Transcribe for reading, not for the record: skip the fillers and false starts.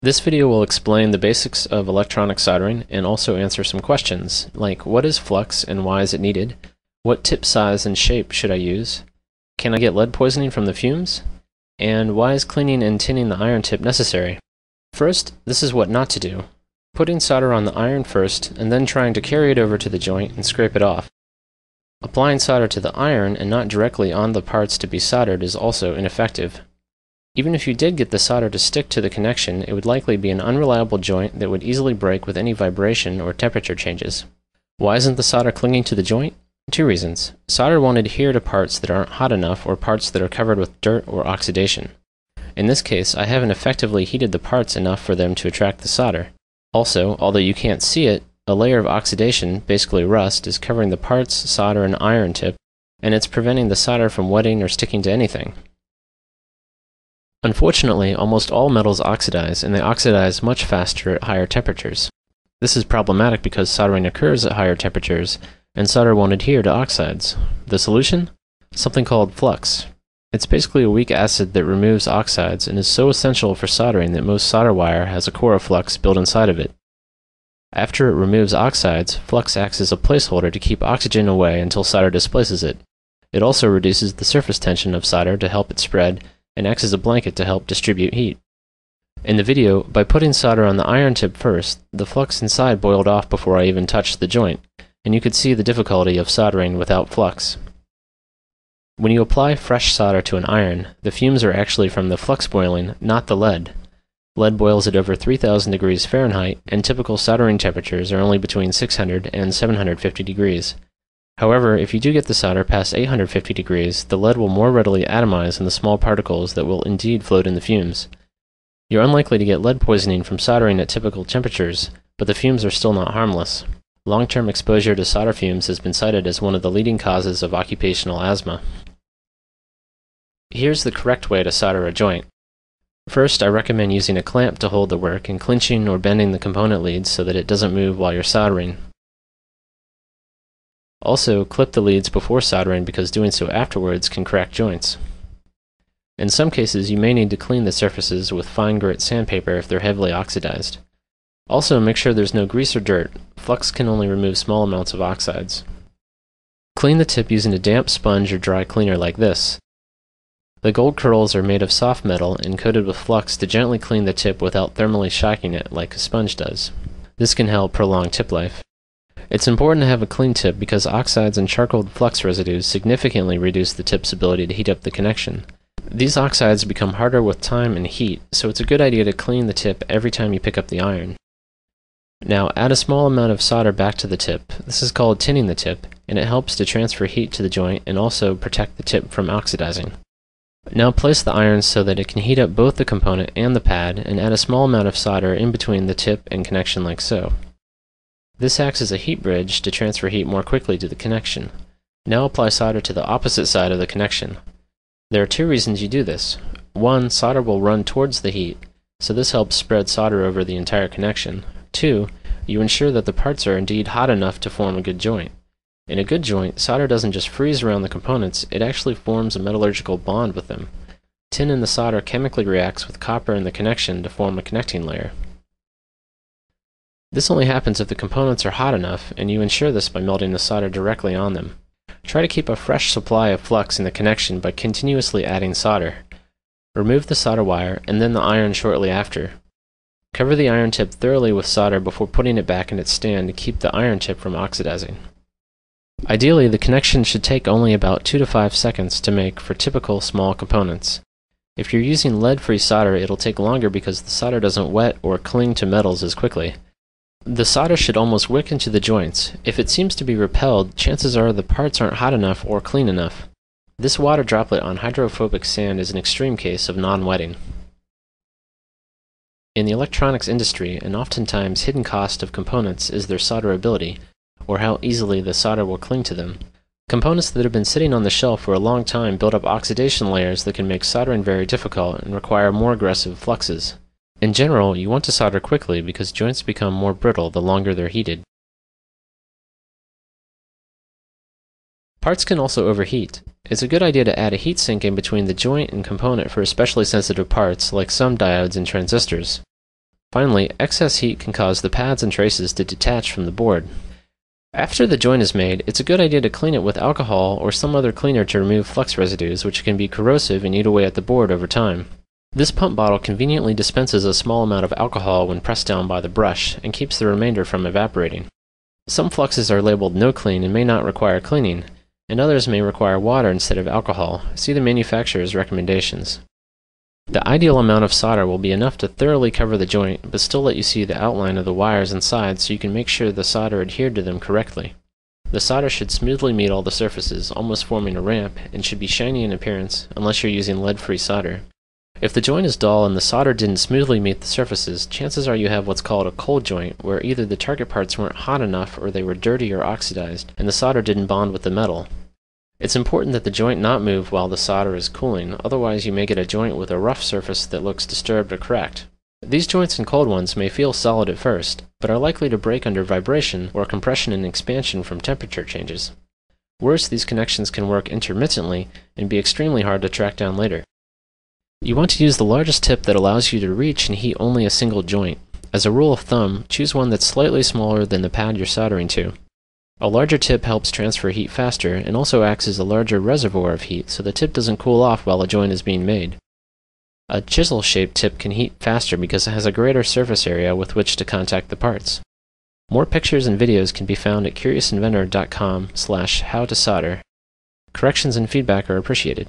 This video will explain the basics of electronic soldering and also answer some questions, like what is flux and why is it needed? What tip size and shape should I use? Can I get lead poisoning from the fumes? And why is cleaning and tinning the iron tip necessary? First, this is what not to do. Putting solder on the iron first and then trying to carry it over to the joint and scrape it off. Applying solder to the iron and not directly on the parts to be soldered is also ineffective. Even if you did get the solder to stick to the connection, it would likely be an unreliable joint that would easily break with any vibration or temperature changes. Why isn't the solder clinging to the joint? Two reasons. Solder won't adhere to parts that aren't hot enough or parts that are covered with dirt or oxidation. In this case, I haven't effectively heated the parts enough for them to attract the solder. Also, although you can't see it, a layer of oxidation, basically rust, is covering the parts, solder, and iron tip, and it's preventing the solder from wetting or sticking to anything. Unfortunately, almost all metals oxidize, and they oxidize much faster at higher temperatures. This is problematic because soldering occurs at higher temperatures, and solder won't adhere to oxides. The solution? Something called flux. It's basically a weak acid that removes oxides and is so essential for soldering that most solder wire has a core of flux built inside of it. After it removes oxides, flux acts as a placeholder to keep oxygen away until solder displaces it. It also reduces the surface tension of solder to help it spread, and acts as a blanket to help distribute heat. In the video, by putting solder on the iron tip first, the flux inside boiled off before I even touched the joint, and you could see the difficulty of soldering without flux. When you apply fresh solder to an iron, the fumes are actually from the flux boiling, not the lead. Lead boils at over 3000 degrees Fahrenheit, and typical soldering temperatures are only between 600 and 750 degrees. However, if you do get the solder past 850 degrees, the lead will more readily atomize in the small particles that will indeed float in the fumes. You're unlikely to get lead poisoning from soldering at typical temperatures, but the fumes are still not harmless. Long-term exposure to solder fumes has been cited as one of the leading causes of occupational asthma. Here's the correct way to solder a joint. First, I recommend using a clamp to hold the work and clinching or bending the component leads so that it doesn't move while you're soldering. Also, clip the leads before soldering because doing so afterwards can crack joints. In some cases, you may need to clean the surfaces with fine grit sandpaper if they're heavily oxidized. Also, make sure there's no grease or dirt. Flux can only remove small amounts of oxides. Clean the tip using a damp sponge or dry cleaner like this. The gold curls are made of soft metal and coated with flux to gently clean the tip without thermally shocking it like a sponge does. This can help prolong tip life. It's important to have a clean tip because oxides and charcoal flux residues significantly reduce the tip's ability to heat up the connection. These oxides become harder with time and heat, so it's a good idea to clean the tip every time you pick up the iron. Now add a small amount of solder back to the tip. This is called tinning the tip, and it helps to transfer heat to the joint and also protect the tip from oxidizing. Now place the iron so that it can heat up both the component and the pad, and add a small amount of solder in between the tip and connection like so. This acts as a heat bridge to transfer heat more quickly to the connection. Now apply solder to the opposite side of the connection. There are two reasons you do this. One, solder will run towards the heat, so this helps spread solder over the entire connection. Two, you ensure that the parts are indeed hot enough to form a good joint. In a good joint, solder doesn't just freeze around the components, it actually forms a metallurgical bond with them. Tin in the solder chemically reacts with copper in the connection to form a connecting layer. This only happens if the components are hot enough, and you ensure this by melting the solder directly on them. Try to keep a fresh supply of flux in the connection by continuously adding solder. Remove the solder wire, and then the iron shortly after. Cover the iron tip thoroughly with solder before putting it back in its stand to keep the iron tip from oxidizing. Ideally, the connection should take only about 2 to 5 seconds to make for typical small components. If you're using lead-free solder, it'll take longer because the solder doesn't wet or cling to metals as quickly. The solder should almost wick into the joints. If it seems to be repelled, chances are the parts aren't hot enough or clean enough. This water droplet on hydrophobic sand is an extreme case of non-wetting. In the electronics industry, an oftentimes hidden cost of components is their solderability, or how easily the solder will cling to them. Components that have been sitting on the shelf for a long time build up oxidation layers that can make soldering very difficult and require more aggressive fluxes. In general, you want to solder quickly because joints become more brittle the longer they're heated. Parts can also overheat. It's a good idea to add a heatsink in between the joint and component for especially sensitive parts like some diodes and transistors. Finally, excess heat can cause the pads and traces to detach from the board. After the joint is made, it's a good idea to clean it with alcohol or some other cleaner to remove flux residues, which can be corrosive and eat away at the board over time. This pump bottle conveniently dispenses a small amount of alcohol when pressed down by the brush and keeps the remainder from evaporating. Some fluxes are labeled no clean and may not require cleaning, and others may require water instead of alcohol. See the manufacturer's recommendations. The ideal amount of solder will be enough to thoroughly cover the joint, but still let you see the outline of the wires and sides so you can make sure the solder adhered to them correctly. The solder should smoothly meet all the surfaces, almost forming a ramp, and should be shiny in appearance, unless you're using lead-free solder. If the joint is dull and the solder didn't smoothly meet the surfaces, chances are you have what's called a cold joint, where either the target parts weren't hot enough or they were dirty or oxidized, and the solder didn't bond with the metal. It's important that the joint not move while the solder is cooling, otherwise you may get a joint with a rough surface that looks disturbed or cracked. These joints and cold ones may feel solid at first, but are likely to break under vibration or compression and expansion from temperature changes. Worse, these connections can work intermittently and be extremely hard to track down later. You want to use the largest tip that allows you to reach and heat only a single joint. As a rule of thumb, choose one that's slightly smaller than the pad you're soldering to. A larger tip helps transfer heat faster and also acts as a larger reservoir of heat, so the tip doesn't cool off while a joint is being made. A chisel-shaped tip can heat faster because it has a greater surface area with which to contact the parts. More pictures and videos can be found at curiousinventor.com/howtosolder. Corrections and feedback are appreciated.